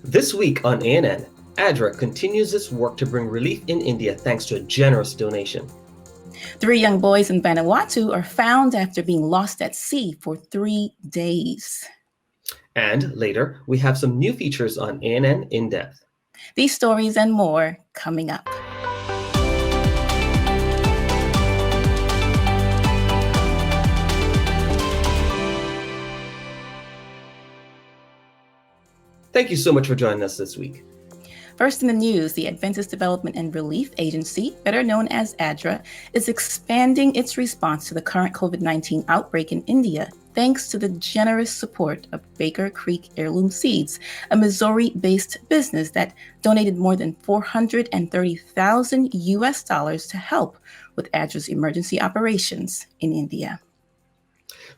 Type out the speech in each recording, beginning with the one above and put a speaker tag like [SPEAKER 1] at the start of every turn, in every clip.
[SPEAKER 1] This week on ANN, ADRA continues its work to bring relief in India thanks to a generous donation.
[SPEAKER 2] 3 young boys in Vanuatu are found after being lost at sea for 3 days.
[SPEAKER 1] And later, we have some new features on ANN In Depth.
[SPEAKER 2] These stories and more coming up.
[SPEAKER 1] Thank you so much for joining us this week.
[SPEAKER 2] First in the news, the Adventist Development and Relief Agency, better known as ADRA, is expanding its response to the current COVID-19 outbreak in India, thanks to the generous support of Baker Creek Heirloom Seeds, a Missouri-based business that donated more than $430,000 to help with ADRA's emergency operations in India.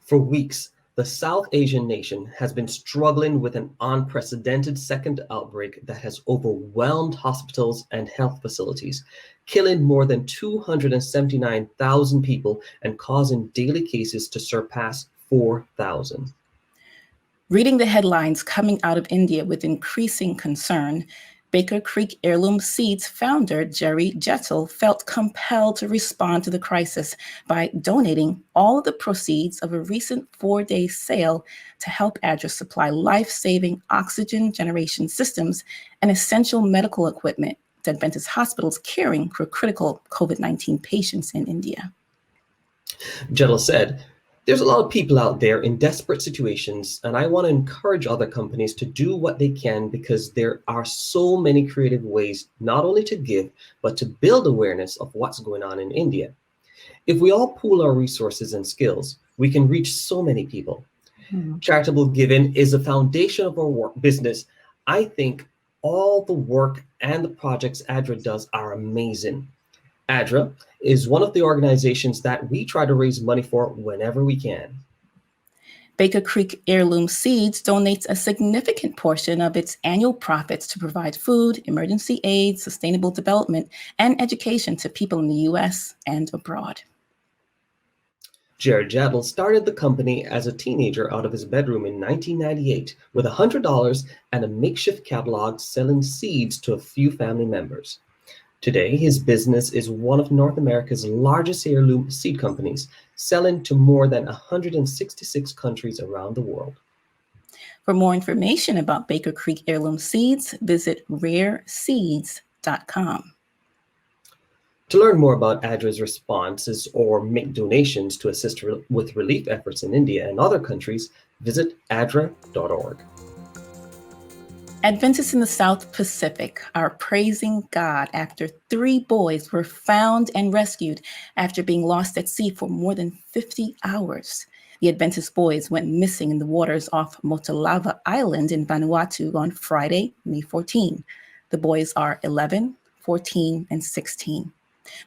[SPEAKER 1] For weeks, the South Asian nation has been struggling with an unprecedented second outbreak that has overwhelmed hospitals and health facilities, killing more than 279,000 people and causing daily cases to surpass 4,000.
[SPEAKER 2] Reading the headlines coming out of India with increasing concern, Baker Creek Heirloom Seeds founder Jerry Jettel felt compelled to respond to the crisis by donating all of the proceeds of a recent 4-day sale to help ADRA supply life-saving oxygen generation systems and essential medical equipment to Adventist hospitals caring for critical COVID-19 patients in India.
[SPEAKER 1] Jettel said, "There's a lot of people out there in desperate situations, and I want to encourage other companies to do what they can because there are so many creative ways not only to give, but to build awareness of what's going on in India. If we all pool our resources and skills, we can reach so many people. Charitable giving is the foundation of our business. I think all the work and the projects ADRA does are amazing. ADRA is one of the organizations that we try to raise money for whenever we can."
[SPEAKER 2] Baker Creek Heirloom Seeds donates a significant portion of its annual profits to provide food, emergency aid, sustainable development, and education to people in the U.S. and abroad.
[SPEAKER 1] Jared Jettel started the company as a teenager out of his bedroom in 1998 with $100 and a makeshift catalog selling seeds to a few family members. Today, his business is one of North America's largest heirloom seed companies, selling to more than 166 countries around the world.
[SPEAKER 2] For more information about Baker Creek Heirloom Seeds, visit rareseeds.com.
[SPEAKER 1] To learn more about ADRA's responses or make donations to assist with relief efforts in India and other countries, visit adra.org.
[SPEAKER 2] Adventists in the South Pacific are praising God after 3 boys were found and rescued after being lost at sea for more than 50 hours. The Adventist boys went missing in the waters off Mota Lava Island in Vanuatu on Friday, May 14. The boys are 11, 14, and 16.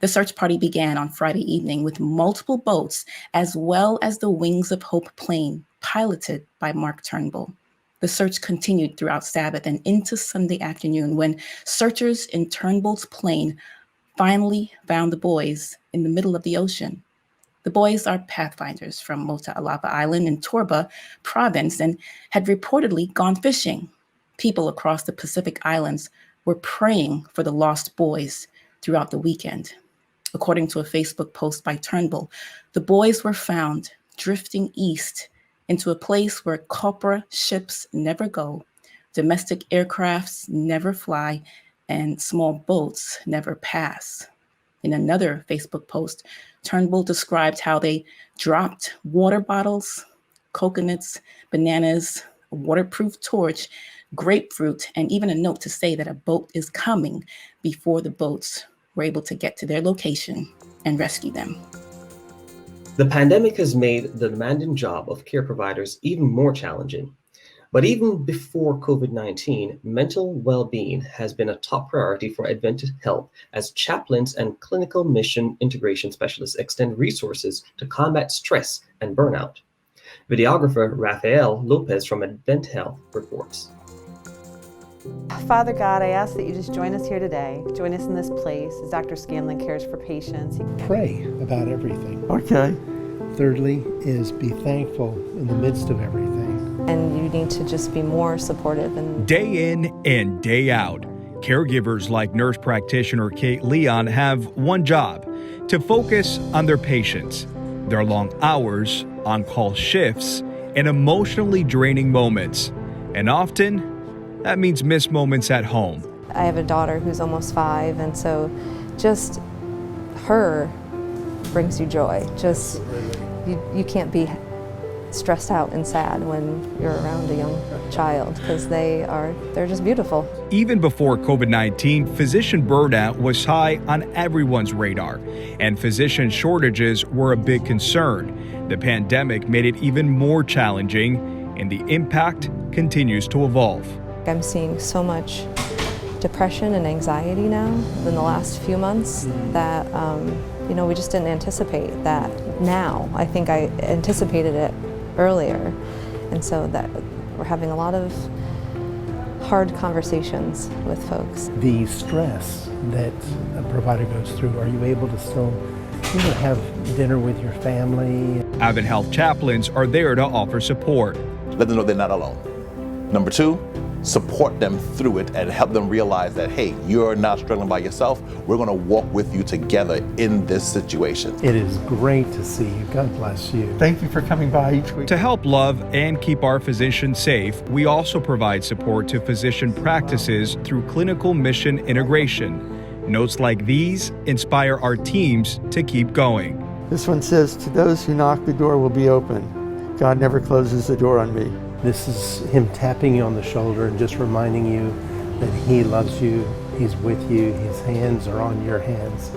[SPEAKER 2] The search party began on Friday evening with multiple boats as well as the Wings of Hope plane piloted by Mark Turnbull. The search continued throughout Sabbath and into Sunday afternoon when searchers in Turnbull's plane finally found the boys in the middle of the ocean. The boys are Pathfinders from Mota Lava Island in Torba province and had reportedly gone fishing. People across the Pacific Islands were praying for the lost boys throughout the weekend. According to a Facebook post by Turnbull, the boys were found drifting east into a place where copra ships never go, domestic aircrafts never fly, and small boats never pass. In another Facebook post, Turnbull described how they dropped water bottles, coconuts, bananas, a waterproof torch, grapefruit, and even a note to say that a boat is coming before the boats were able to get to their location and rescue them.
[SPEAKER 1] The pandemic has made the demanding job of care providers even more challenging. But even before COVID-19, mental well-being has been a top priority for AdventHealth as chaplains and clinical mission integration specialists extend resources to combat stress and burnout. Videographer Rafael Lopez from AdventHealth reports.
[SPEAKER 3] Father God, I ask that you just join us here today. Join us in this place as Dr. Scanlon cares for patients.
[SPEAKER 4] Pray about everything.
[SPEAKER 5] Okay.
[SPEAKER 4] Thirdly is be thankful in the midst of everything. and you need to just be more supportive. And
[SPEAKER 5] Day in and day out, caregivers like nurse practitioner Kate Leon have one job: to focus on their patients, their long hours, on-call shifts, and emotionally draining moments. And often, that means missed moments at home.
[SPEAKER 4] I have a daughter who's almost 5, and so just her brings you joy. Just you can't be stressed out and sad when you're around a young child, because they're just beautiful.
[SPEAKER 5] Even before COVID-19, physician burnout was high on everyone's radar, and physician shortages were a big concern. The pandemic made it even more challenging, and the impact continues to evolve.
[SPEAKER 4] I'm seeing so much depression and anxiety now in the last few months that we just didn't anticipate that now. I think I anticipated it earlier, and so that we're having a lot of hard conversations with folks.
[SPEAKER 6] The stress that a provider goes through, are you able to still have dinner with your family?
[SPEAKER 5] AdventHealth chaplains are there to offer support.
[SPEAKER 7] Let them know they're not alone. Number 2, support them through it and help them realize that, hey, you're not struggling by yourself. We're going to walk with you together in this situation.
[SPEAKER 6] It is great to see you. God bless you. Thank you for coming by each week.
[SPEAKER 5] To help love and keep our physicians safe, we also provide support to physician practices through clinical mission integration. Notes like these inspire our teams to keep going.
[SPEAKER 8] This one says, "To those who knock, the door will be open. God never closes the door on me."
[SPEAKER 6] This is him tapping you on the shoulder and just reminding you that he loves you, he's with you, his hands are on your hands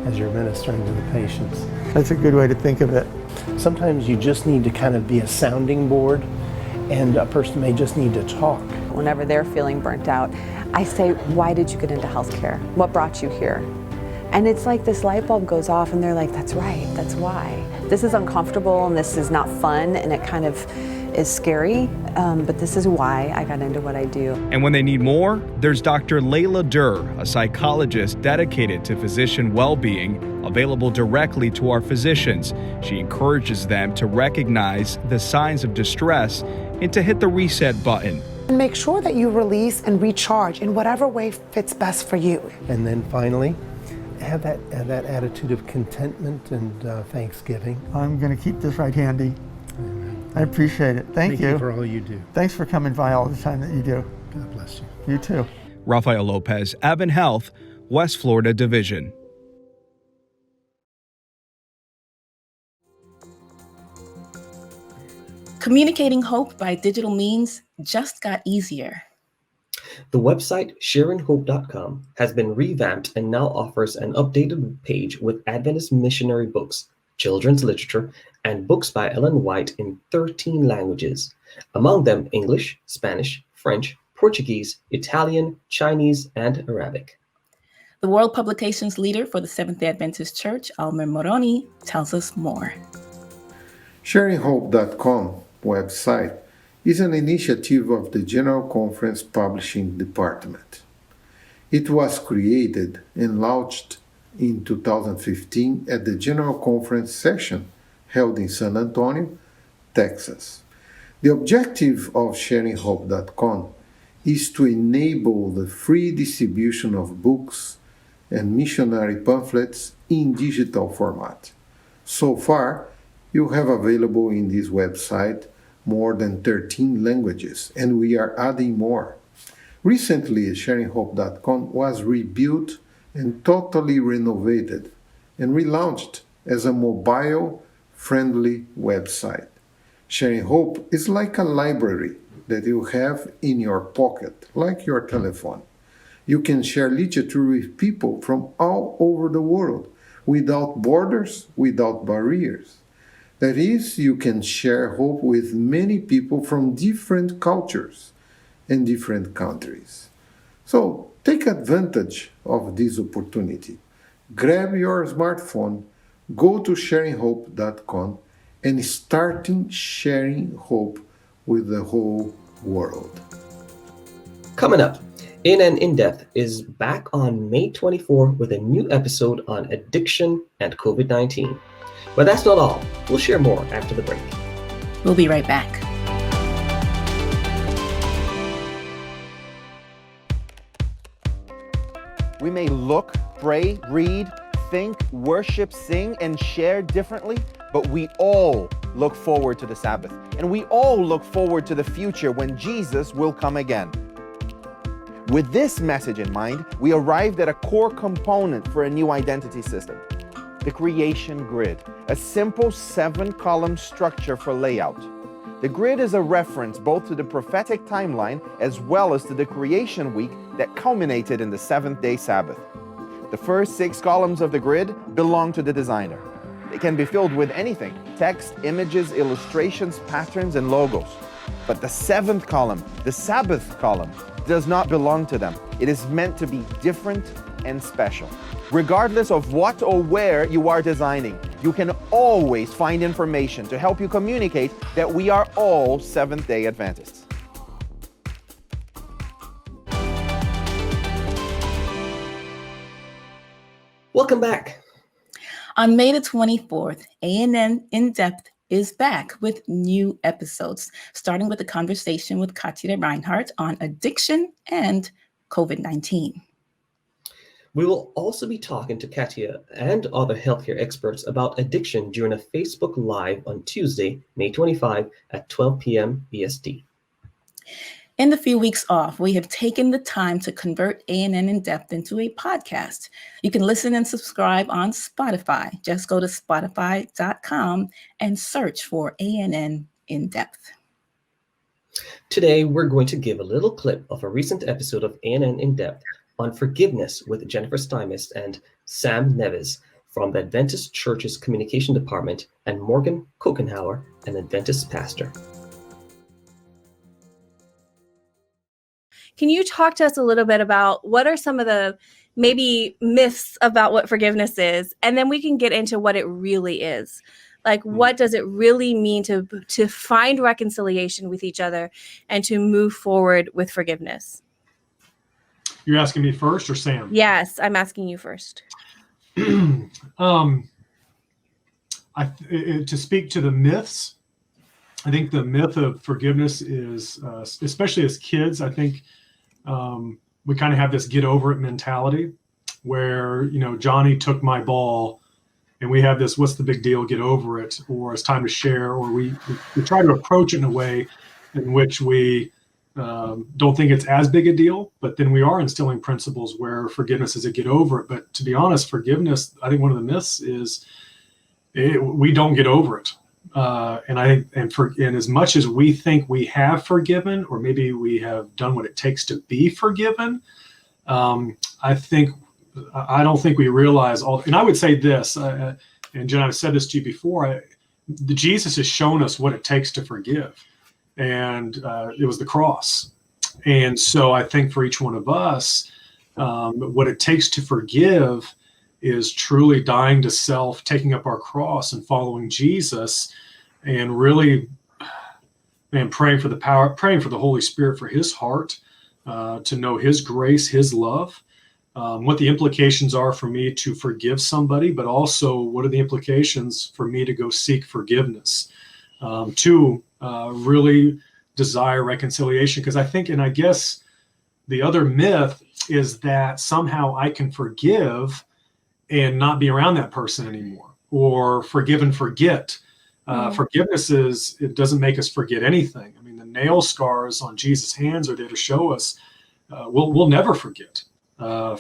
[SPEAKER 6] as you're ministering to the patients.
[SPEAKER 8] That's a good way to think of it.
[SPEAKER 6] Sometimes you just need to kind of be a sounding board, and a person may just need to talk.
[SPEAKER 3] Whenever they're feeling burnt out, I say, why did you get into healthcare? What brought you here? And it's like this light bulb goes off and they're like, that's right, that's why. This is uncomfortable and this is not fun and it kind of is scary, but this is why I got into what I do.
[SPEAKER 5] And when they need more, there's Dr. Layla Durr, a psychologist dedicated to physician well-being, available directly to our physicians. She encourages them to recognize the signs of distress and to hit the reset button.
[SPEAKER 9] And make sure that you release and recharge in whatever way fits best for you.
[SPEAKER 6] And then finally, have that attitude of contentment and thanksgiving.
[SPEAKER 8] I'm going to keep this right handy.
[SPEAKER 6] Amen.
[SPEAKER 8] I appreciate it. Thank you.
[SPEAKER 6] For all you do.
[SPEAKER 8] Thanks for coming by all the time that you do.
[SPEAKER 6] God bless you.
[SPEAKER 8] You too.
[SPEAKER 5] Rafael Lopez, AdventHealth, West Florida Division.
[SPEAKER 2] Communicating hope by digital means just got easier.
[SPEAKER 1] The website sharinghope.com has been revamped and now offers an updated page with Adventist missionary books, children's literature, and books by Ellen White in 13 languages, among them English, Spanish, French, Portuguese, Italian, Chinese, and Arabic.
[SPEAKER 2] The World Publications leader for the Seventh-day Adventist Church, Almer Moroni, tells us more.
[SPEAKER 10] SharingHope.com website is an initiative of the General Conference Publishing Department. It was created and launched in 2015 at the General Conference session held in San Antonio, Texas. The objective of SharingHope.com is to enable the free distribution of books and missionary pamphlets in digital format. So far, you have available in this website more than 13 languages, and we are adding more. Recently, SharingHope.com was rebuilt and totally renovated and relaunched as a mobile-friendly website. Sharing Hope is like a library that you have in your pocket, like your telephone. You can share literature with people from all over the world, without borders, without barriers. That is, you can share hope with many people from different cultures and different countries. So take advantage of this opportunity. Grab your smartphone, go to sharinghope.com and starting sharing hope with the whole world.
[SPEAKER 1] Coming up, In and In-Depth is back on May 24 with a new episode on addiction and COVID-19. But that's not all. We'll share more after the break.
[SPEAKER 2] We'll be right back.
[SPEAKER 11] We may look, pray, read, think, worship, sing, and share differently, but we all look forward to the Sabbath. And we all look forward to the future when Jesus will come again. With this message in mind, we arrived at a core component for a new identity system, the creation grid, a simple 7-column structure for layout. The grid is a reference both to the prophetic timeline as well as to the creation week that culminated in the 7th-day Sabbath. The first 6 columns of the grid belong to the designer. It can be filled with anything: text, images, illustrations, patterns, and logos. But the 7th column, the Sabbath column, does not belong to them. It is meant to be different and special. Regardless of what or where you are designing, you can always find information to help you communicate that we are all Seventh-day Adventists.
[SPEAKER 1] Welcome back.
[SPEAKER 2] On May the 24th, ANN In Depth is back with new episodes, starting with a conversation with Katja Reinhardt on addiction and COVID-19.
[SPEAKER 1] We will also be talking to Katja and other healthcare experts about addiction during a Facebook Live on Tuesday, May 25 at 12 p.m. BST.
[SPEAKER 2] In the few weeks off, we have taken the time to convert ANN In Depth into a podcast. You can listen and subscribe on Spotify. Just go to spotify.com and search for ANN In Depth.
[SPEAKER 1] Today, we're going to give a little clip of a recent episode of ANN In Depth on forgiveness with Jennifer Steinmetz and Sam Neves from the Adventist Church's Communication Department and Morgan Kokenhauer, an Adventist pastor.
[SPEAKER 12] Can you talk to us a little bit about what are some of the maybe myths about what forgiveness is? And then we can get into what it really is. Like, what does it really mean to find reconciliation with each other and to move forward with forgiveness?
[SPEAKER 13] You're asking me first or Sam?
[SPEAKER 12] Yes, I'm asking you first.
[SPEAKER 13] To speak to the myths, I think the myth of forgiveness is, especially as kids, I think we kind of have this get over it mentality where, Johnny took my ball and we have this, what's the big deal, get over it, or it's time to share, or we try to approach it in a way in which we don't think it's as big a deal, but then we are instilling principles where forgiveness is a get over it. But to be honest, forgiveness, I think one of the myths is we don't get over it. And as much as we think we have forgiven, or maybe we have done what it takes to be forgiven, I don't think we realize all. And I would say this, and Jen, I've said this to you before. Jesus has shown us what it takes to forgive. And it was the cross. And so I think for each one of us, what it takes to forgive is truly dying to self, taking up our cross and following Jesus, and really, praying for the power, praying for the Holy Spirit, for his heart, to know his grace, his love, what the implications are for me to forgive somebody, but also what are the implications for me to go seek forgiveness, to really desire reconciliation. Because I think, and I guess the other myth is that somehow I can forgive and not be around that person anymore, or forgive and forget. Forgiveness it doesn't make us forget anything. I mean, the nail scars on Jesus' hands are there to show us we'll never forget.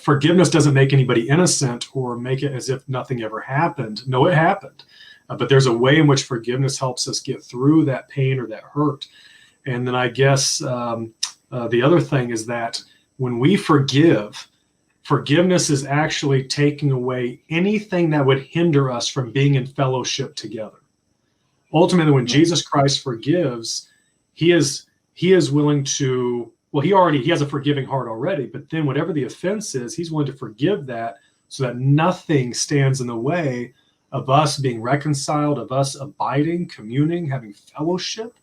[SPEAKER 13] Forgiveness doesn't make anybody innocent or make it as if nothing ever happened. No, it happened. But there's a way in which forgiveness helps us get through that pain or that hurt. And then I guess the other thing is that when we forgive, forgiveness is actually taking away anything that would hinder us from being in fellowship together. Ultimately, when Jesus Christ forgives, he is willing to, he has a forgiving heart already, but then whatever the offense is, he's willing to forgive that so that nothing stands in the way of us being reconciled, of us abiding, communing, having fellowship,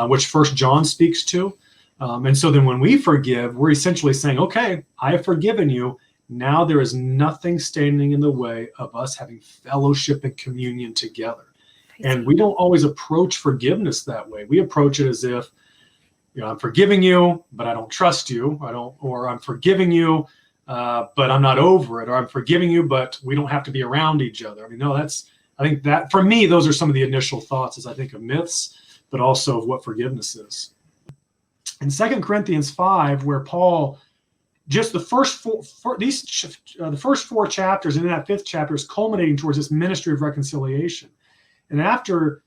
[SPEAKER 13] which First John speaks to. And so then when we forgive, we're essentially saying, okay, I have forgiven you. Now there is nothing standing in the way of us having fellowship and communion together. And we don't always approach forgiveness that way. We approach it as if, I'm forgiving you, but I don't trust you. Or I'm forgiving you, but I'm not over it, or I'm forgiving you, but we don't have to be around each other. I mean, no, I think that for me, those are some of the initial thoughts as I think of myths, but also of what forgiveness is. In 2 Corinthians 5, where Paul, just the first four chapters, and in that 5th chapter is culminating towards this ministry of reconciliation. And after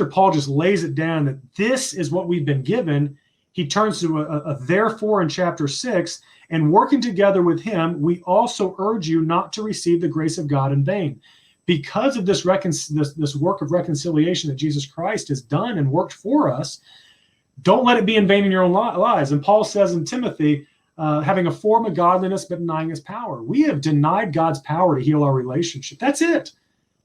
[SPEAKER 13] Paul just lays it down that this is what we've been given, he turns to a therefore in chapter 6, and working together with him, we also urge you not to receive the grace of God in vain. Because of this work of reconciliation that Jesus Christ has done and worked for us, don't let it be in vain in your own lives. And Paul says in Timothy, having a form of godliness but denying his power. We have denied God's power to heal our relationship. That's it.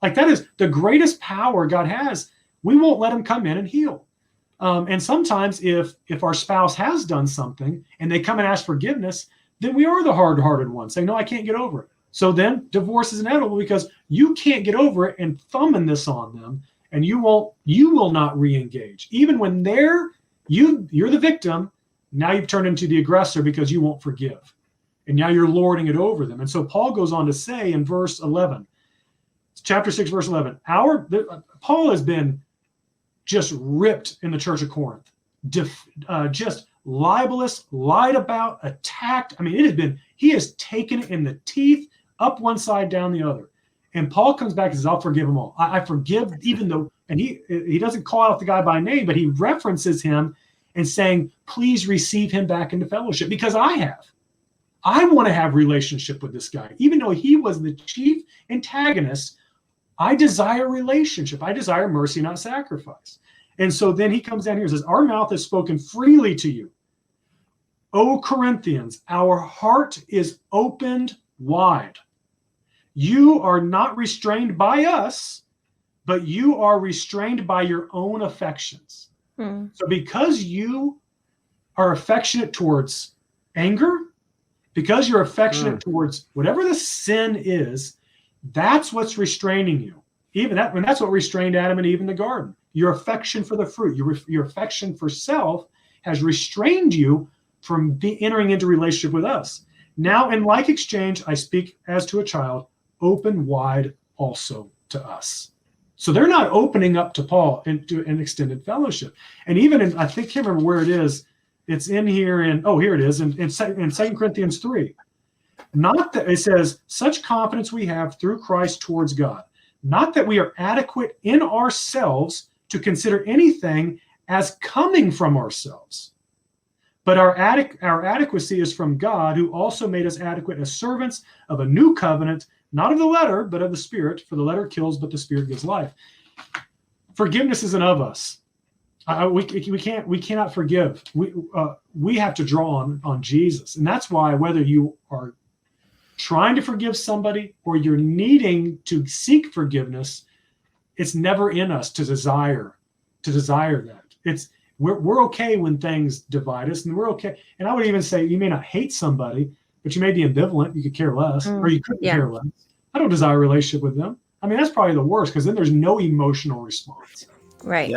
[SPEAKER 13] Like, that is the greatest power God has. We won't let him come in and heal. And sometimes if our spouse has done something and they come and ask forgiveness, then we are the hard-hearted one saying, no, I can't get over it. So then divorce is inevitable because you can't get over it and thumbing this on them, and you will not re-engage. Even when you're the victim, now you've turned into the aggressor because you won't forgive. And now you're lording it over them. And so Paul goes on to say in verse 11, chapter 6, verse 11, Paul has been just ripped in the church of Corinth, just libelous, lied about, attacked. I mean, he has taken it in the teeth, up one side, down the other. And Paul comes back and says, I'll forgive them all. I forgive, even though, and he doesn't call out the guy by name, but he references him and saying, please receive him back into fellowship, because I want to have relationship with this guy. Even though he was the chief antagonist, I desire relationship. I desire mercy, not sacrifice. And so then he comes down here and says, our mouth has spoken freely to you. O Corinthians, our heart is opened wide. You are not restrained by us, but you are restrained by your own affections. So because you are affectionate towards anger, because you're affectionate towards whatever the sin is, that's what's restraining you. Even that, and that's what restrained Adam and Eve in the garden. Your affection for the fruit, your affection for self has restrained you from entering into relationship with us. Now, in like exchange, I speak as to a child, open wide also to us. So they're not opening up to Paul into an extended fellowship. And even in, I can't remember where it is. It's in here here it is, in 2 Corinthians 3. Not that it says, such confidence we have through Christ towards God. Not that we are adequate in ourselves to consider anything as coming from ourselves. But our adequacy is from God, who also made us adequate as servants of a new covenant, not of the letter, but of the Spirit. For the letter kills, but the Spirit gives life. Forgiveness isn't of us. We cannot forgive. We have to draw on Jesus, and that's why whether you are trying to forgive somebody or you're needing to seek forgiveness, it's never in us to desire that. We're okay when things divide us, and we're okay. And I would even say you may not hate somebody, but you may be ambivalent. You could care less, or you couldn't care less. I don't desire a relationship with them. I mean, that's probably the worst, because then there's no emotional response.
[SPEAKER 12] Right.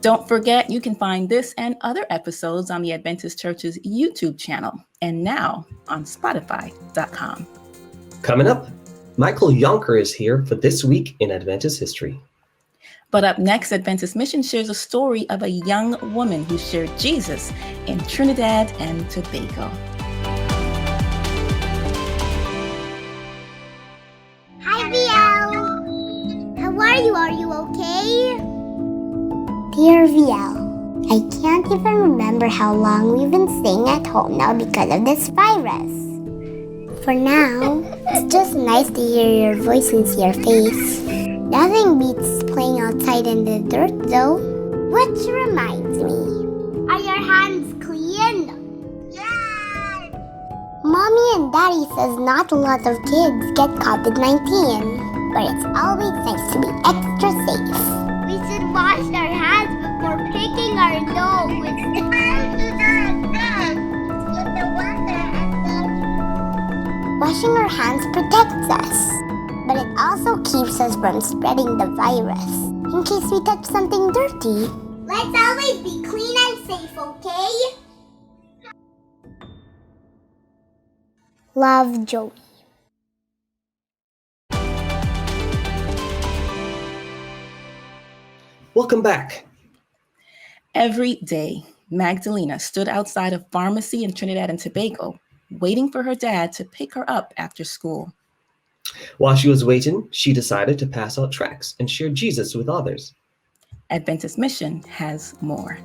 [SPEAKER 2] Don't forget, you can find this and other episodes on the Adventist Church's YouTube channel, and now on Spotify.com.
[SPEAKER 1] Coming up, Michael Yonker is here for This Week in Adventist History.
[SPEAKER 2] But up next, Adventist Mission shares a story of a young woman who shared Jesus in Trinidad and Tobago.
[SPEAKER 14] Hi, VL. How are you? Are you okay? Dear VL, I can't even remember how long we've been staying at home now because of this virus. For now, it's just nice to hear your voice and see your face. Nothing beats playing outside in the dirt, though. Which reminds me, are your hands clean? Yes! Mommy and Daddy says not a lot of kids get COVID-19, but it's always nice to be extra safe. We should wash our hands before picking our nose. Washing our hands protects us, but it also keeps us from spreading the virus in case we touch something dirty. Let's always be clean and safe, okay? Love, Joey.
[SPEAKER 1] Welcome back.
[SPEAKER 2] Every day, Magdalena stood outside a pharmacy in Trinidad and Tobago, waiting for her dad to pick her up after school.
[SPEAKER 1] While she was waiting, she decided to pass out tracts and share Jesus with others.
[SPEAKER 2] Adventist Mission has more.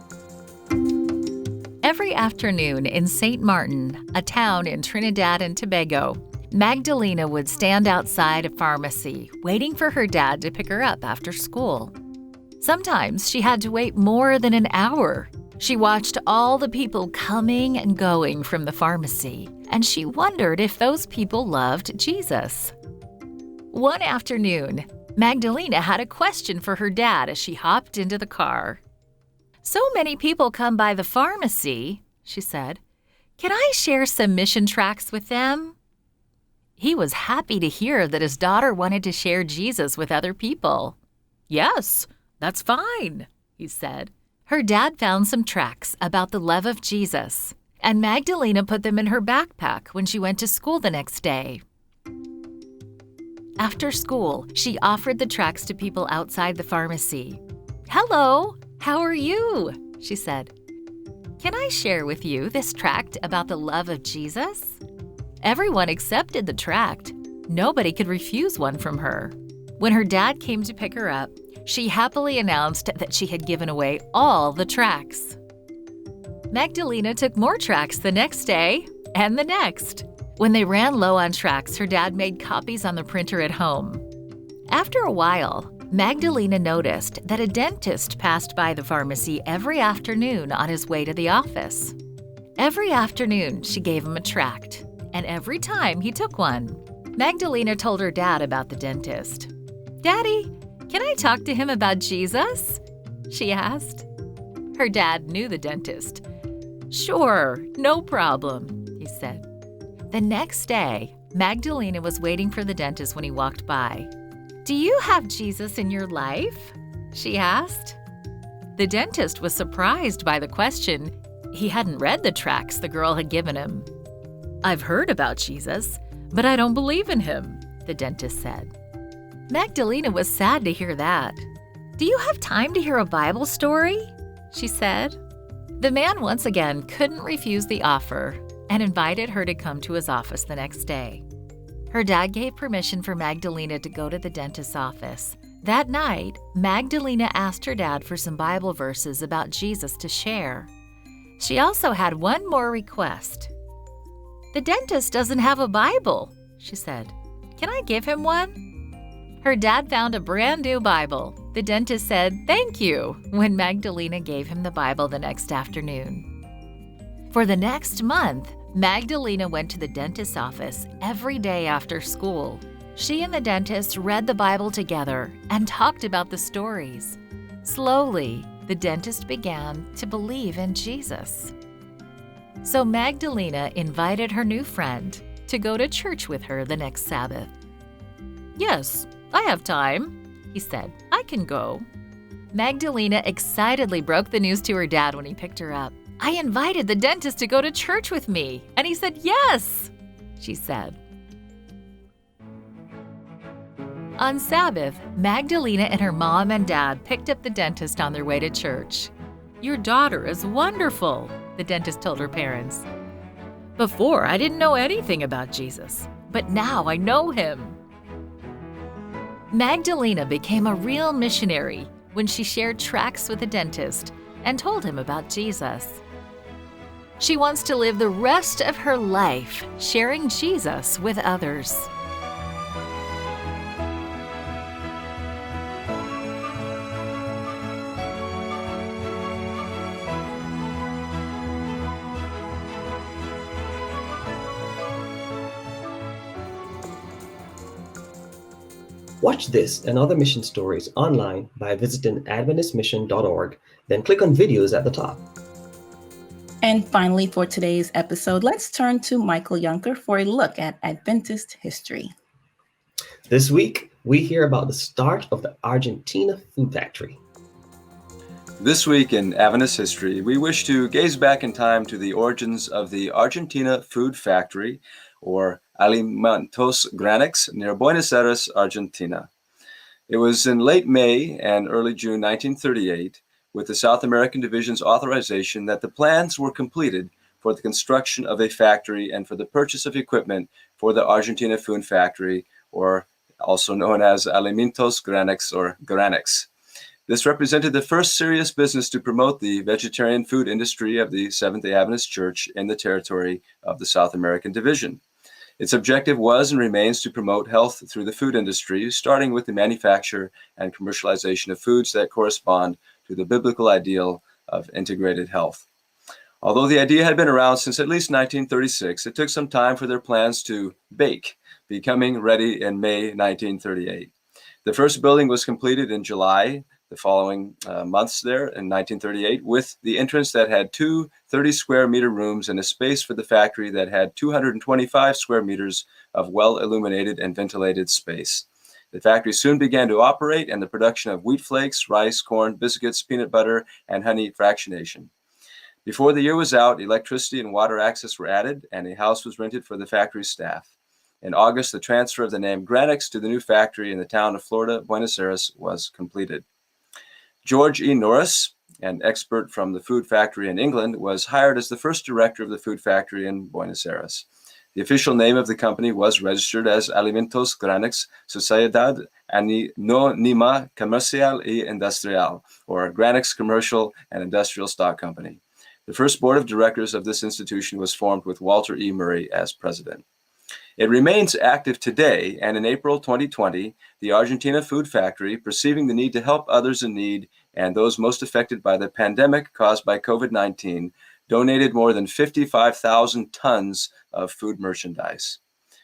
[SPEAKER 15] Every afternoon in St. Martin, a town in Trinidad and Tobago, Magdalena would stand outside a pharmacy, waiting for her dad to pick her up after school. Sometimes she had to wait more than an hour. She watched all the people coming and going from the pharmacy, and she wondered if those people loved Jesus. One afternoon, Magdalena had a question for her dad as she hopped into the car. "So many people come by the pharmacy," she said. "Can I share some mission tracts with them?" He was happy to hear that his daughter wanted to share Jesus with other people. "Yes, that's fine," he said. Her dad found some tracts about the love of Jesus, and Magdalena put them in her backpack when she went to school the next day. After school, she offered the tracts to people outside the pharmacy. "Hello, how are you?" she said. "Can I share with you this tract about the love of Jesus?" Everyone accepted the tract. Nobody could refuse one from her. When her dad came to pick her up, she happily announced that she had given away all the tracts. Magdalena took more tracts the next day and the next. When they ran low on tracts, her dad made copies on the printer at home. After a while, Magdalena noticed that a dentist passed by the pharmacy every afternoon on his way to the office. Every afternoon, she gave him a tract, and every time he took one. Magdalena told her dad about the dentist. "Daddy, can I talk to him about Jesus?" she asked. Her dad knew the dentist. "Sure, no problem," he said. The next day, Magdalena was waiting for the dentist when he walked by. "Do you have Jesus in your life?" she asked. The dentist was surprised by the question. He hadn't read the tracts the girl had given him. "I've heard about Jesus, but I don't believe in him," the dentist said. Magdalena was sad to hear that. "Do you have time to hear a Bible story?" she said. The man once again couldn't refuse the offer and invited her to come to his office the next day. Her dad gave permission for Magdalena to go to the dentist's office. That night, Magdalena asked her dad for some Bible verses about Jesus to share. She also had one more request. "The dentist doesn't have a Bible," she said. "Can I give him one?" Her dad found a brand new Bible. The dentist said, "Thank you," when Magdalena gave him the Bible the next afternoon. For the next month, Magdalena went to the dentist's office every day after school. She and the dentist read the Bible together and talked about the stories. Slowly, the dentist began to believe in Jesus. So Magdalena invited her new friend to go to church with her the next Sabbath. "Yes, I have time," he said. "I can go." Magdalena excitedly broke the news to her dad when he picked her up. "I invited the dentist to go to church with me, and he said yes," she said. On Sabbath, Magdalena and her mom and dad picked up the dentist on their way to church. "Your daughter is wonderful," the dentist told her parents. "Before, I didn't know anything about Jesus, but now I know him." Magdalena became a real missionary when she shared tracts with the dentist and told him about Jesus. She wants to live the rest of her life sharing Jesus with others.
[SPEAKER 1] Watch this and other mission stories online by visiting AdventistMission.org, then click on videos at the top.
[SPEAKER 2] And finally, for today's episode, let's turn to Michael Yunker for a look at Adventist history.
[SPEAKER 1] This week, we hear about the start of the Argentina food factory.
[SPEAKER 16] This week in Adventist history, we wish to gaze back in time to the origins of the Argentina Food Factory, or Alimentos Granex, near Buenos Aires, Argentina. It was in late May and early June 1938, with the South American Division's authorization, that the plans were completed for the construction of a factory and for the purchase of equipment for the Argentina Food Factory, or also known as Alimentos Granex or Granex. This represented the first serious business to promote the vegetarian food industry of the Seventh-day Adventist Church in the territory of the South American Division. Its objective was and remains to promote health through the food industry, starting with the manufacture and commercialization of foods that correspond to the biblical ideal of integrated health. Although the idea had been around since at least 1936, it took some time for their plans to bake, becoming ready in May 1938. The first building was completed in July, the following months there in 1938, with the entrance that had two 30-square-meter rooms and a space for the factory that had 225 square meters of well-illuminated and ventilated space. The factory soon began to operate, and the production of wheat flakes, rice, corn, biscuits, peanut butter, and honey fractionation. Before the year was out, electricity and water access were added, and a house was rented for the factory staff. In August, the transfer of the name Granex to the new factory in the town of Florida, Buenos Aires, was completed. George E. Norris, an expert from the food factory in England, was hired as the first director of the food factory in Buenos Aires. The official name of the company was registered as Alimentos Granex Sociedad Anónima Comercial y Industrial, or Granex Commercial and Industrial Stock Company. The first board of directors of this institution was formed with Walter E. Murray as president. It remains active today, and in April 2020, the Argentina Food Factory, perceiving the need to help others in need and those most affected by the pandemic caused by COVID-19, donated more than 55,000 tons of food merchandise.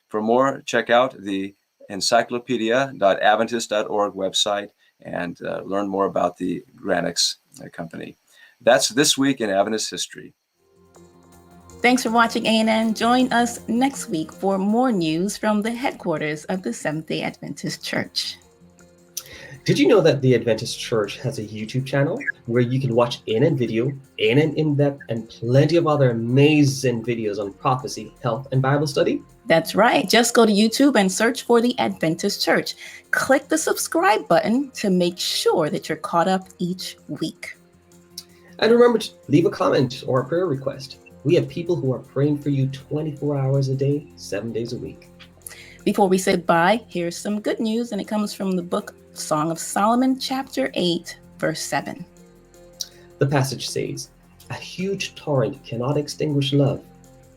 [SPEAKER 16] For more, check out the encyclopedia.adventist.org website and learn more about the Granex company. That's this week in Adventist history.
[SPEAKER 2] Thanks for watching ANN. Join us next week for more news from the headquarters of the Seventh-day Adventist Church.
[SPEAKER 1] Did you know that the Adventist Church has a YouTube channel where you can watch ANN video, ANN in-depth, and plenty of other amazing videos on prophecy, health, and Bible study?
[SPEAKER 2] That's right. Just go to YouTube and search for the Adventist Church. Click the subscribe button to make sure that you're caught up each week.
[SPEAKER 1] And remember to leave a comment or a prayer request. We have people who are praying for you 24 hours a day, 7 days a week.
[SPEAKER 2] Before we say goodbye, here's some good news, and it comes from the book Song of Solomon, chapter 8, verse 7.
[SPEAKER 1] The passage says, "A huge torrent cannot extinguish love.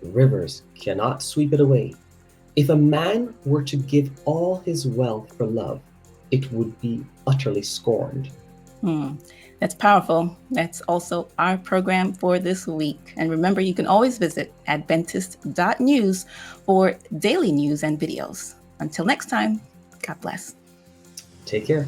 [SPEAKER 1] Rivers cannot sweep it away. If a man were to give all his wealth for love, it would be utterly scorned."
[SPEAKER 2] That's powerful. That's also our program for this week. And remember, you can always visit Adventist.news for daily news and videos. Until next time, God bless.
[SPEAKER 1] Take care.